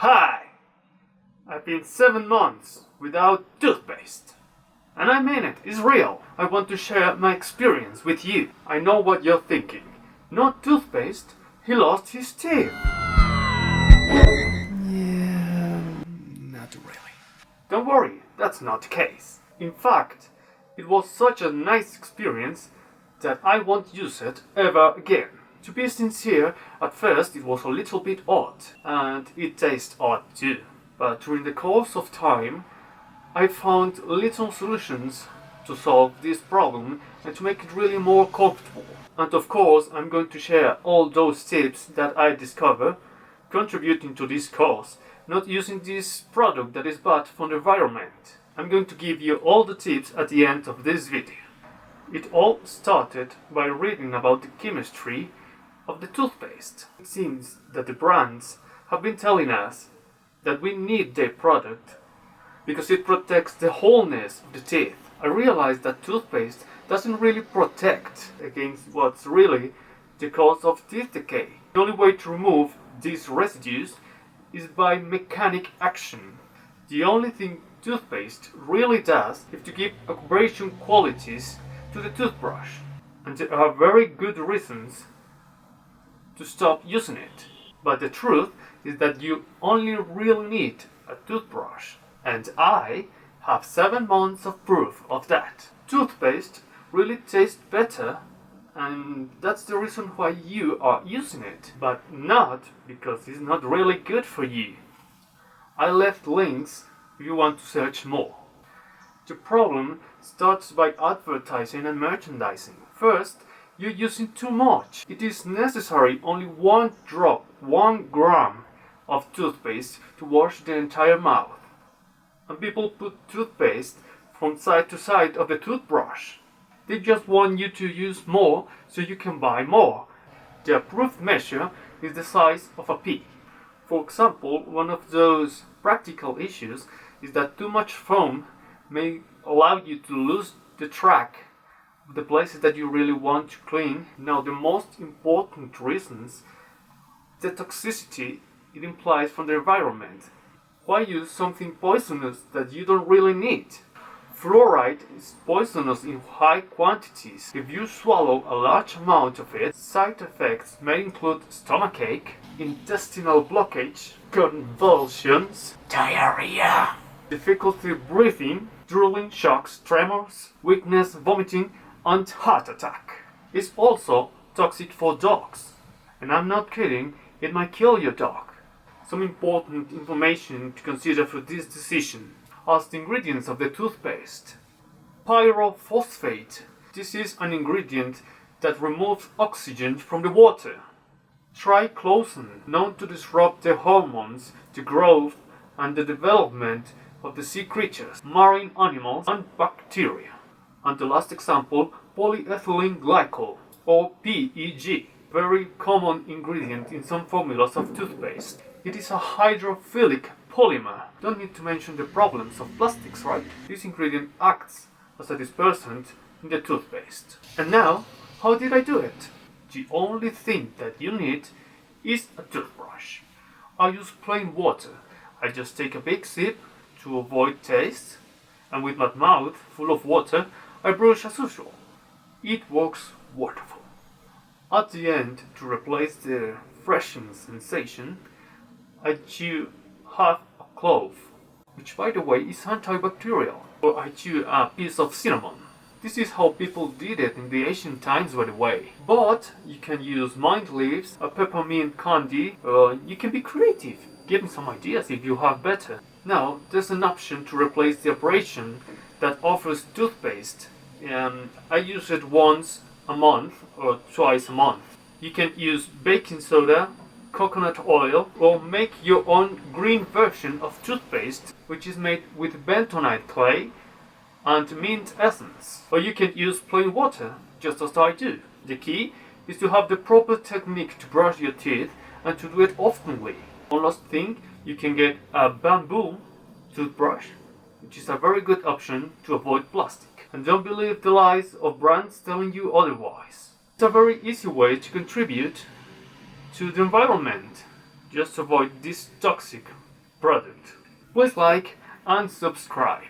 Hi! I've been 7 months without toothpaste. And I mean it, it's real. I want to share my experience with you. I know what you're thinking. Not toothpaste, he lost his teeth. Yeah, not really. Don't worry, that's not the case. In fact, it was such a nice experience that I won't use it ever again. To be sincere, at first it was a little bit odd, and it tastes odd too. But during the course of time, I found little solutions to solve this problem and to make it really more comfortable. And of course, I'm going to share all those tips that I discover, contributing to this cause, not using this product that is bad for the environment. I'm going to give you all the tips at the end of this video. It all started by reading about the chemistry of the toothpaste. It seems that the brands have been telling us that we need their product because it protects the wholeness of the teeth. I realized that toothpaste doesn't really protect against what's really the cause of teeth decay. The only way to remove these residues is by mechanic action. The only thing toothpaste really does is to give abrasion qualities to the toothbrush. And there are very good reasons to stop using it. But the truth is that you only really need a toothbrush. And I have 7 months of proof of that. Toothpaste really tastes better, and that's the reason why you are using it, but not because it's not really good for you. I left links if you want to search more. The problem starts by advertising and merchandising. First, you're using too much. It is necessary only 1 drop, 1 gram of toothpaste to wash the entire mouth. And people put toothpaste from side to side of the toothbrush. They just want you to use more so you can buy more. The approved measure is the size of a pea. For example, one of those practical issues is that too much foam may allow you to lose the track of the places that you really want to clean. Now, the most important reasons, the toxicity it implies from the environment. Why use something poisonous that you don't really need? Fluoride is poisonous in high quantities. If you swallow a large amount of it, side effects may include stomachache, intestinal blockage, convulsions, diarrhea, difficulty breathing, drooling, shocks, tremors, weakness, vomiting, and heart attack. It's also toxic for dogs. And I'm not kidding, it might kill your dog. Some important information to consider for this decision are the ingredients of the toothpaste. Pyrophosphate. This is an ingredient that removes oxygen from the water. Triclosan, known to disrupt the hormones, the growth and the development of the sea creatures, marine animals and bacteria. And the last example, polyethylene glycol, or PEG, very common ingredient in some formulas of toothpaste. It is a hydrophilic polymer. Don't need to mention the problems of plastics, right? This ingredient acts as a dispersant in the toothpaste. And now, how did I do it? The only thing that you need is a toothbrush. I use plain water. I just take a big sip to avoid taste, and with my mouth full of water, I brush as usual. It works wonderful. At the end, to replace the refreshing sensation, I chew half a clove, which by the way is antibacterial, or I chew a piece of cinnamon. This is how people did it in the ancient times, by the way. But you can use mint leaves, a peppermint candy, you can be creative. Give me some ideas if you have better. Now, there's an option to replace the abrasion that offers toothpaste. I use it once a month or twice a month. You can use baking soda, coconut oil, or make your own green version of toothpaste, which is made with bentonite clay and mint essence. Or you can use plain water, just as I do. The key is to have the proper technique to brush your teeth and to do it oftenly. One last thing, you can get a bamboo toothbrush, which is a very good option to avoid plastic. And don't believe the lies of brands telling you otherwise. It's a very easy way to contribute to the environment. Just avoid this toxic product. Please like and subscribe.